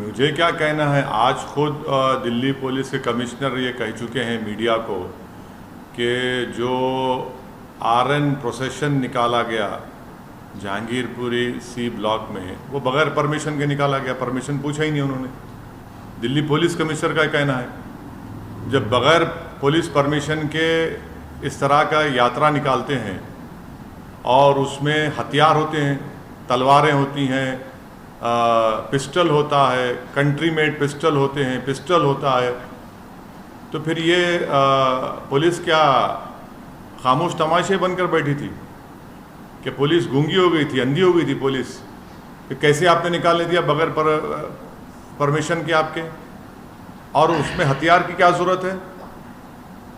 मुझे क्या कहना है, आज खुद दिल्ली पुलिस के कमिश्नर ये कह चुके हैं मीडिया को कि जो आरएन प्रोसेशन निकाला गया जहांगीरपुरी सी ब्लॉक में वो बगैर परमिशन के निकाला गया। परमिशन पूछा ही नहीं उन्होंने। दिल्ली पुलिस कमिश्नर का कहना है जब बगैर पुलिस परमिशन के इस तरह का यात्रा निकालते हैं और उसमें हथियार होते हैं, तलवारें होती हैं, पिस्टल होता है, कंट्री मेड पिस्टल होते हैं, पिस्टल होता है, तो फिर ये पुलिस क्या खामोश तमाशे बनकर बैठी थी कि पुलिस गूंगी हो गई थी, अंधी हो गई थी पुलिस कि कैसे आपने निकालने दिया बगैर परमिशन के आपके? और उसमें हथियार की क्या ज़रूरत है?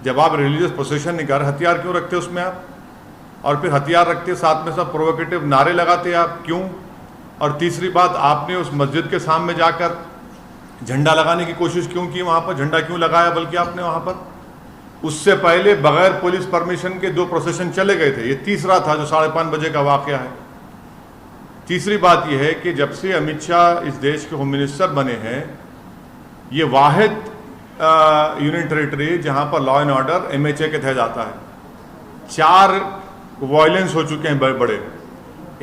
जब आप रिलीजियस प्रोसेशन निकाल हथियार क्यों रखते उसमें आप? और फिर हथियार रखते साथ में सब प्रोवोकेटिव नारे लगाते आप क्यों? और तीसरी बात, आपने उस मस्जिद के सामने जाकर झंडा लगाने की कोशिश क्यों की? वहाँ पर झंडा क्यों लगाया बल्कि आपने वहाँ पर? उससे पहले बगैर पुलिस परमिशन के 2 प्रोसेशन चले गए थे। ये तीसरा था जो 5:30 बजे का वाक़या है। तीसरी बात यह है कि जब से अमित शाह इस देश के होम मिनिस्टर बने हैं, ये वाहिद यूनियन टेरिटरी जहाँ पर लॉ एंड ऑर्डर MHA के तहत आता है। 4 वायलेंस हो चुके हैं बड़े बड़े।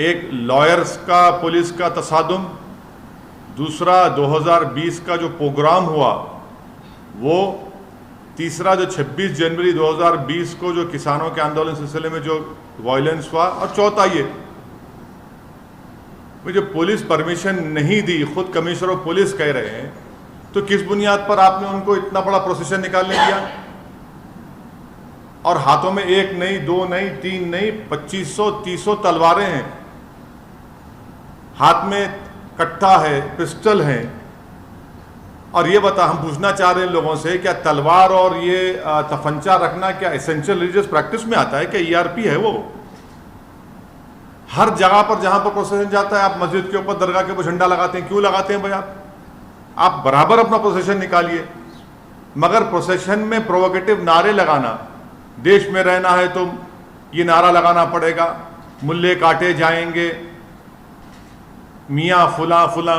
एक लॉयर्स का पुलिस का तसादुम, दूसरा 2020 का जो प्रोग्राम हुआ वो, तीसरा जो 26 जनवरी 2020 को जो किसानों के आंदोलन सिलसिले में जो वायलेंस हुआ, और चौथा ये मुझे पुलिस परमिशन नहीं दी, खुद कमिश्नर ऑफ पुलिस कह रहे हैं, तो किस बुनियाद पर आपने उनको इतना बड़ा प्रोसेशन निकालने दिया? और हाथों में 1 नहीं, 2 नहीं, 3 नहीं, 2500-300 तलवारें हैं, हाथ में कट्टा है, पिस्टल है। और ये हम पूछना चाह रहे हैं लोगों से, क्या तलवार और ये तफंचा रखना क्या एसेंशियल रिलीजियस प्रैक्टिस में आता है? क्या ERP है वो? हर जगह पर जहां पर प्रोसेशन जाता है, आप मस्जिद के ऊपर, दरगाह के ऊपर झंडा लगाते हैं, क्यों लगाते हैं भाई? आप बराबर अपना प्रोसेशन निकालिए, मगर प्रोसेशन में प्रोवोकेटिव नारे लगाना, देश में रहना है तो ये नारा लगाना पड़ेगा, मुल्ले काटे जाएंगे, मियाँ फुला फुला,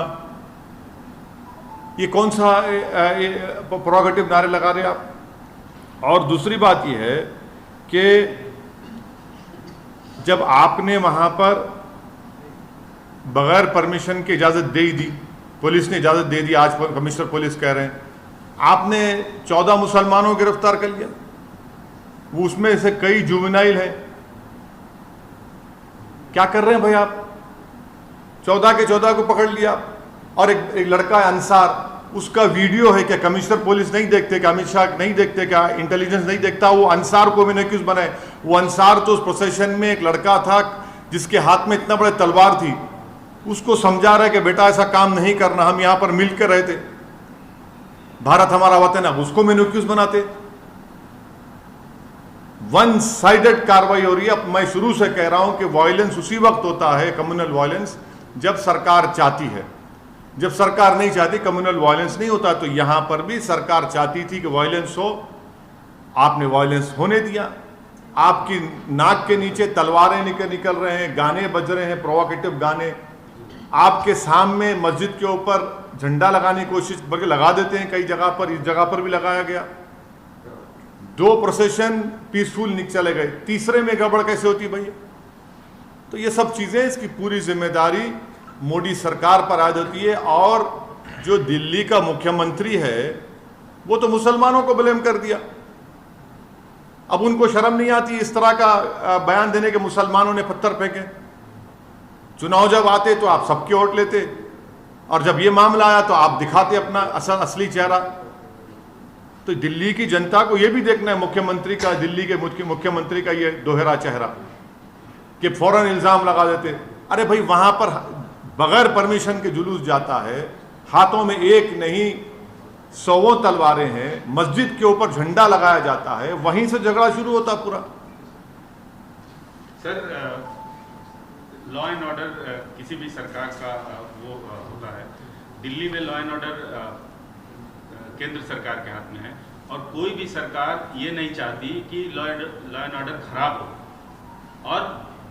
ये कौन सा प्रोवोकेटिव नारे लगा रहे आप? और दूसरी बात ये है कि जब आपने वहाँ पर बगैर परमिशन की इजाज़त दे ही दी, पुलिस ने इजाज़त दे दी, आज कमिश्नर पुलिस कह रहे हैं, आपने 14 मुसलमानों को गिरफ्तार कर लिया, वो उसमें से कई जुवेनाइल हैं। क्या कर रहे हैं भाई आप? 14 के 14 को पकड़ लिया। और एक लड़का है अंसार, उसका वीडियो है। क्या कमिश्नर पुलिस नहीं देखते? क्या अमित शाह नहीं देखते? क्या इंटेलिजेंस नहीं देखता? वो अंसार को मैंने क्यों बनाए? वो अंसार तो उस प्रोसेशन में एक लड़का था जिसके हाथ में इतना बड़े तलवार थी, उसको समझा रहा है कि बेटा ऐसा काम नहीं करना, हम यहां पर मिलकर रहते, भारत हमारा वतन है, उसको मैंने क्यों बनाते? वन साइडेड कार्रवाई हो रही है। अब मैं शुरू से कह रहा हूं कि वायलेंस उसी वक्त होता है, कम्युनल वायलेंस, जब सरकार चाहती है। जब सरकार नहीं चाहती कम्युनल वायलेंस नहीं होता। तो यहां पर भी सरकार चाहती थी कि वायलेंस हो, आपने वायलेंस होने दिया। आपकी नाक के नीचे तलवारें निकल रहे हैं, गाने बज रहे हैं, प्रोवोकेटिव गाने, आपके सामने मस्जिद के ऊपर झंडा लगाने की कोशिश, बल्कि लगा देते हैं कई जगह पर, इस जगह पर भी लगाया गया। 2 प्रोसेशन पीसफुल चले गए, तीसरे में गड़बड़ कैसे होती भैया? तो ये सब चीज़ें, इसकी पूरी जिम्मेदारी मोदी सरकार पर आ जाती है। और जो दिल्ली का मुख्यमंत्री है वो तो मुसलमानों को ब्लेम कर दिया। अब उनको शर्म नहीं आती इस तरह का बयान देने के मुसलमानों ने पत्थर फेंके? चुनाव जब आते तो आप सबके वोट लेते, और जब ये मामला आया तो आप दिखाते अपना असली चेहरा। तो दिल्ली की जनता को यह भी देखना है मुख्यमंत्री का, दिल्ली के मुख्यमंत्री का ये दोहरा चेहरा, कि फौरन इल्जाम लगा देते। अरे भाई, वहां पर बगैर परमिशन के जुलूस जाता है, हाथों में 1 नहीं 100 तलवारें हैं, मस्जिद के ऊपर झंडा लगाया जाता है, वहीं से झगड़ा शुरू होता पूरा। सर, लॉ एंड ऑर्डर किसी भी सरकार का वो होता है। दिल्ली में लॉ एंड ऑर्डर केंद्र सरकार के हाथ में है, और कोई भी सरकार ये नहीं चाहती कि लॉ एंड ऑर्डर खराब हो। और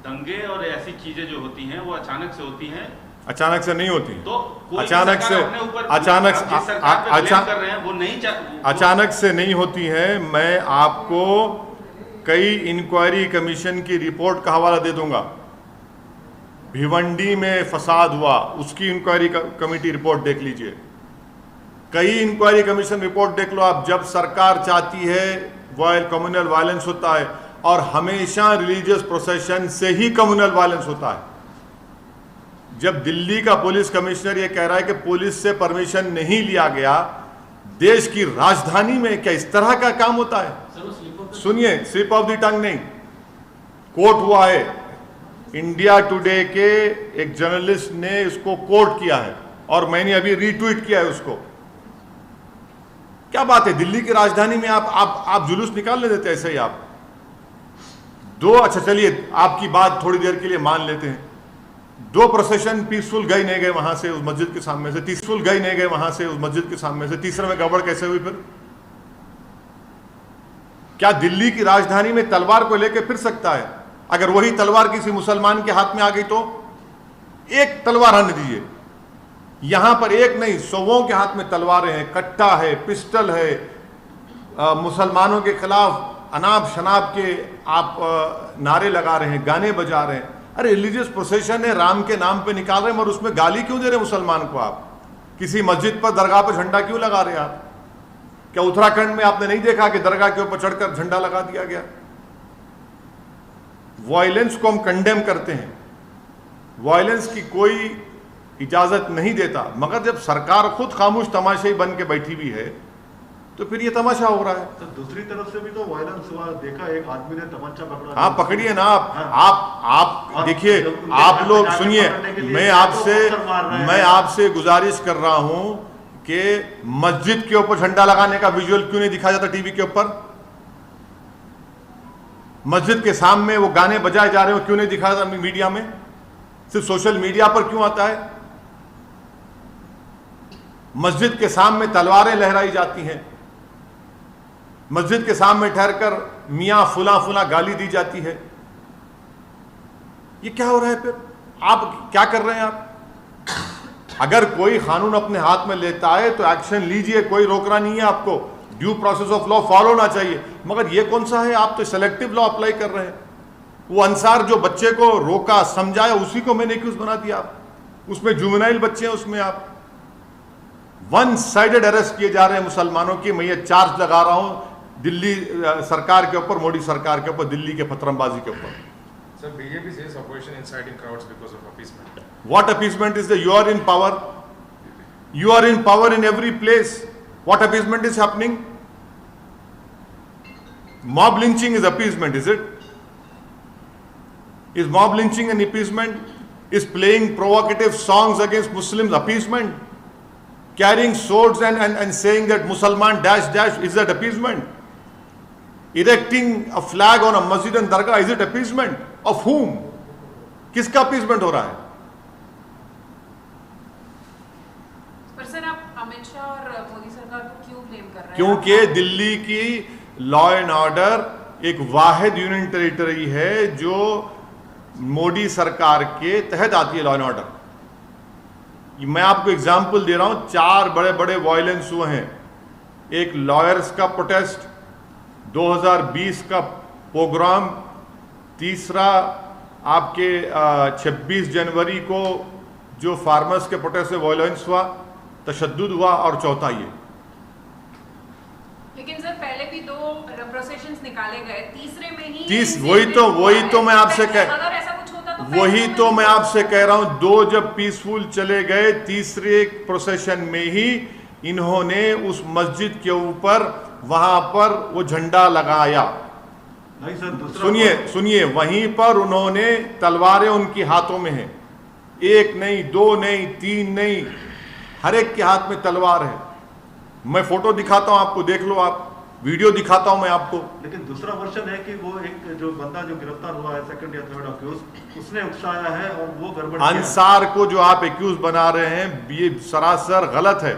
दंगे और ऐसी चीज़ें जो होती हैं वो अचानक से होती हैं, अचानक से नहीं होती। तो अचानक से अचानक से नहीं होती है। मैं आपको कई इंक्वायरी कमीशन की रिपोर्ट का हवाला दे दूंगा। भिवंडी में फसाद हुआ, उसकी इंक्वायरी कमेटी रिपोर्ट देख लीजिए। कई इंक्वायरी कमीशन रिपोर्ट देख लो आप। जब सरकार चाहती है कम्युनल वायलेंस होता है, और हमेशा रिलीजियस प्रोसेशन से ही कम्युनल वायलेंस होता है। जब दिल्ली का पुलिस कमिश्नर ये कह रहा है कि पुलिस से परमिशन नहीं लिया गया, देश की राजधानी में क्या इस तरह का काम होता है? सुनिए, स्लिप ऑफ द टंग नहीं, कोर्ट हुआ है। इंडिया टुडे के एक जर्नलिस्ट ने इसको कोट किया है और मैंने अभी रीट्वीट किया है उसको। क्या बात है, दिल्ली की राजधानी में आप जुलूस निकालने देते ऐसे ही आप दो? अच्छा चलिए, आपकी बात थोड़ी देर के लिए मान लेते हैं। दो प्रोसेशन पीसफुल गए नहीं गए वहां से उस मस्जिद के सामने से, पीसफुल गए नहीं गए वहां से उस मस्जिद के सामने से, तीसरे में गड़बड़ कैसे हुई? फिर क्या दिल्ली की राजधानी में तलवार को लेकर फिर सकता है? अगर वही तलवार किसी मुसलमान के हाथ में आ गई तो एक तलवार हन दीजिए। यहां पर एक नहीं, सौओं के हाथ में तलवारें हैं, कट्टा है, पिस्टल है, मुसलमानों के खिलाफ अनाप शनाप के आप नारे लगा रहे हैं, गाने बजा रहे हैं। अरे रिलीजियस प्रोसेशन है, राम के नाम पे निकाल रहे हैं, और उसमें गाली क्यों दे रहे मुसलमान को? आप किसी मस्जिद पर, दरगाह पर झंडा क्यों लगा रहे हैं आप? क्या उत्तराखंड में आपने नहीं देखा कि दरगाह के ऊपर चढ़कर झंडा लगा दिया गया? वायलेंस को हम कंडेम करते हैं, वायलेंस की कोई इजाजत नहीं देता, मगर जब सरकार खुद खामोश तमाशाई बन के बैठी हुई है तो फिर ये तमाशा हो रहा है। तो दूसरी तरफ से भी तो वायलेंस हुआ, देखा एक आदमी ने तमंचा पकड़ा। हाँ, पकड़िए ना आप देखिए, आप लोग सुनिए, मैं आपसे गुजारिश कर रहा हूं कि मस्जिद के ऊपर झंडा लगाने का विजुअल क्यों नहीं दिखाया जाता टीवी के ऊपर? मस्जिद के सामने वो गाने बजाए जा रहे हो क्यों नहीं दिखाया जाता मीडिया में? सिर्फ सोशल मीडिया पर क्यों आता है? मस्जिद के सामने तलवारें लहराई जाती हैं, मस्जिद के सामने ठहरकर मियां फुला फुला गाली दी जाती है। ये क्या हो रहा है? फिर आप क्या कर रहे हैं? आप अगर कोई कानून अपने हाथ में लेता है तो एक्शन लीजिए, कोई रोक रहा नहीं है आपको। Due process of law follow होना चाहिए, मगर ये कौन सा है? आप तो सेलेक्टिव लॉ अप्लाई कर रहे हैं। वो अंसार जो बच्चे को रोका समझाया, उसी को मैंने एक्यूज बना दिया। आप उसमें जुवेनाइल बच्चे हैं, उसमें आप वन साइडेड अरेस्ट किए जा रहे हैं मुसलमानों की। मैं ये चार्ज लगा रहा हूं दिल्ली सरकार के ऊपर, मोदी सरकार के ऊपर, दिल्ली के पथरमबाजी के ऊपर। Sir, BJP says opposition inciting crowds because of appeasement. What appeasement is there? You are in power. You are in power in every place. What appeasement is happening? Mob lynching is appeasement, is it? Is mob lynching an appeasement? Is playing provocative songs against Muslims appeasement? Carrying swords and saying that Musalman dash dash, is that appeasement? Erecting a flag on a masjid and dargah, is it appeasement? Of whom? किसका appeasement हो रहा है? पर sir, आप अमित शाह और मोदी सरकार को क्यों ब्लेम कर रहे हैं? क्योंकि दिल्ली की लॉ एंड ऑर्डर एक वाहिद यूनियन टेरिटरी है जो मोदी सरकार के तहत आती है। लॉ एंड ऑर्डर, मैं आपको एग्जाम्पल दे रहा हूं। 4 बड़े बड़े वायलेंस हुए हैं। एक लॉयर्स का प्रोटेस्ट, 2020 का प्रोग्राम, तीसरा आपके 26 जनवरी को जो फार्मर्स के प्रोटेस्ट से वायलेंस हुआ, तशद्दुद हुआ, और चौथा ये। लेकिन सर पहले भी 2 प्रोसेशंस निकाले गए, तीसरे में ही वही तो मैं आपसे अगर ऐसा कुछ होता तो वही तो मैं आपसे कह रहा हूं। 2 जब पीसफुल चले गए, तीसरे प्रोसेशन में ही इन्होंने उस मस्जिद के ऊपर वहां पर वो झंडा लगाया। नहीं सर, सुनिए, वहीं पर उन्होंने तलवारें उनके हाथों में हैं, 1 नहीं, 2 नहीं, 3 नहीं, हर एक के हाथ में तलवार है। मैं फोटो दिखाता हूं आपको, देख लो आप, वीडियो दिखाता हूं मैं आपको। लेकिन दूसरा वर्जन है कि वो एक जो बंदा जो गिरफ्तार हुआ है, सेकंड या थर्ड अक्यूज, उसने उकसाया है और वो गड़बड़ किया है। अंसार को जो आप एक्यूज बना रहे हैं, ये सरासर गलत है।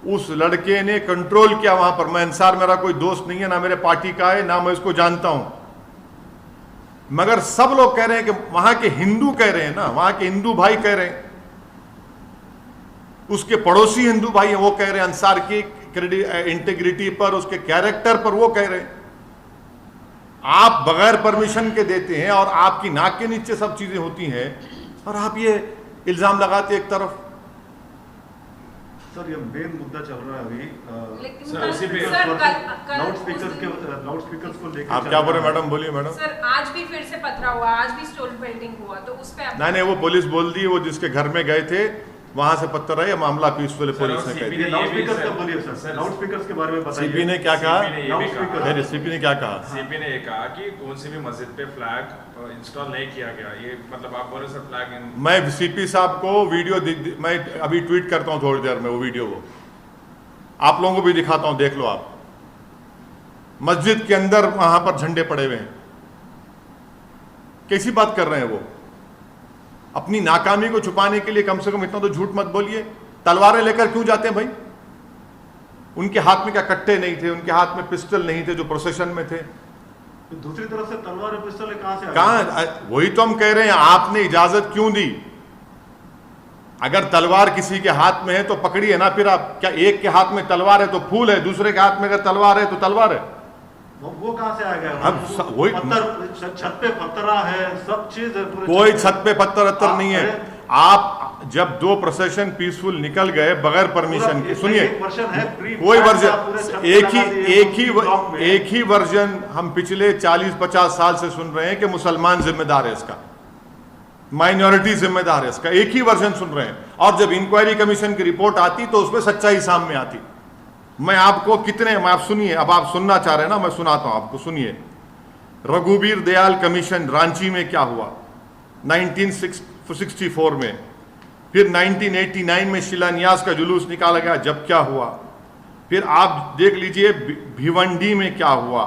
उस लड़के ने कंट्रोल किया वहां पर। मैं अंसार मेरा कोई दोस्त नहीं है, ना मेरे पार्टी का है, ना मैं इसको जानता हूं, मगर सब लोग कह रहे हैं कि वहां के हिंदू कह रहे हैं ना, वहां के हिंदू भाई कह रहे हैं उसके पड़ोसी हिंदू भाई हैं वो कह रहे हैं अंसार की इंटेग्रिटी पर, उसके कैरेक्टर पर वो कह रहे हैं। आप बगैर परमिशन के देते हैं और आपकी नाक के नीचे सब चीजें होती हैं और आप ये इल्जाम लगाते एक तरफ। सर, ये मेन मुद्दा चल रहा है अभी, लेकिन सर, उसी पे- लाउडस्पीकर्स को लेकर आप क्या बोल रहे मैडम? बोलिए मैडम। सर आज भी फिर से पथरा हुआ, आज भी स्टोन पेल्टिंग हुआ, तो उस पे नहीं, वो पुलिस बोल दी, वो जिसके घर में गए थे वहां से पत्थर है, मामला पीसफुल पुलिस ने कह दिया। लाउडस्पीकर्स का बोलिए सर, लाउडस्पीकर्स के बारे में बताइए। सीपी ने क्या कहा? लाउडस्पीकर सीपी ने क्या कहा? सीपी ने ये कहा कि कौन सी भी मस्जिद पे फ्लैग इंस्टॉल नहीं किया गया। ये मतलब आप बोल रहे सर फ्लैग मैं सीपी साहब को वीडियो मैं अभी ट्वीट करता हूं थोड़ी देर में, वो वीडियो वो आप लोगों को भी दिखाता हूं, देख लो आप। मस्जिद के अंदर वहां पर झंडे पड़े हुए हैं। कैसी बात कर रहे हैं वो? अपनी नाकामी को छुपाने के लिए कम से कम इतना तो झूठ मत बोलिए। तलवारें लेकर क्यों जाते हैं भाई? उनके हाथ में क्या कट्टे नहीं थे? उनके हाथ में पिस्टल नहीं थे जो प्रोसेशन में थे? दूसरी तरफ से तलवार और पिस्टल कहां से आ गए? कहां? वही तो हम कह रहे हैं, आपने इजाजत क्यों दी? अगर तलवार किसी के हाथ में है तो पकड़िए ना। फिर आप क्या, एक के हाथ में तलवार है तो फूल है, दूसरे के हाथ में अगर तलवार है तो तलवार है। वो कहां से आ गया? अब वही पत्थर, छत पे पत्थरा है, सब चीज है पूरे। कोई छत पे पत्थर नहीं है। आप जब दो प्रोसेशन पीसफुल निकल गए बगैर परमिशन के, सुनिए, कोई वर्जन एक ही वर्जन हम पिछले 40-50 साल से सुन रहे हैं कि मुसलमान जिम्मेदार है इसका, माइनॉरिटी जिम्मेदार है इसका, एक ही वर्जन सुन रहे हैं। और जब इंक्वायरी कमीशन की रिपोर्ट आती तो उसमें सच्चाई सामने आती। मैं आपको आप सुनिए, अब आप सुनना चाह रहे हैं ना, मैं सुनाता हूं आपको, सुनिए। रघुवीर दयाल कमीशन रांची में क्या हुआ 1964 में, फिर 1989 में शिलान्यास का जुलूस निकाला गया, जब क्या हुआ, फिर आप देख लीजिए भिवंडी में क्या हुआ।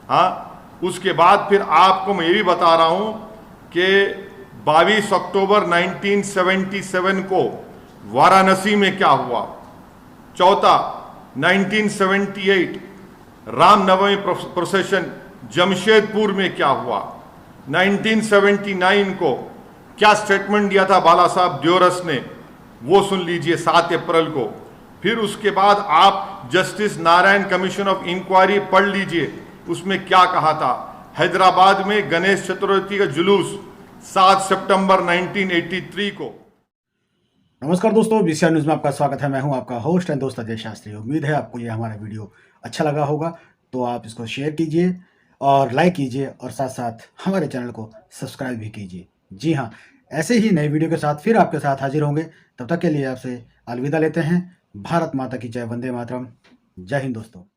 हाँ, उसके बाद फिर आपको मैं ये भी बता रहा हूं कि 22 अक्टूबर 1977 को वाराणसी में क्या हुआ। चौथा, 1978 रामनवमी प्रोसेशन जमशेदपुर में क्या हुआ। 1979 को क्या स्टेटमेंट दिया था बाला साहब द्योरस ने, वो सुन लीजिए 7 अप्रैल को। फिर उसके बाद आप justice Narayan commission of inquiry पढ़ लीजिए, उसमें क्या कहा था। हैदराबाद में गणेश चतुर्थी का जुलूस 7 सितंबर 1983 को। नमस्कार दोस्तों, बीसीआर न्यूज़ में आपका स्वागत है। मैं हूं आपका होस्ट एंड दोस्त अजय शास्त्री। उम्मीद है आपको ये हमारा वीडियो अच्छा लगा होगा, तो आप इसको शेयर कीजिए और लाइक कीजिए और साथ साथ हमारे चैनल को सब्सक्राइब भी कीजिए। जी हाँ, ऐसे ही नए वीडियो के साथ फिर आपके साथ हाजिर होंगे। तब तक के लिए आपसे अलविदा लेते हैं। भारत माता की जय, वंदे मातरम। जय हिंद दोस्तों।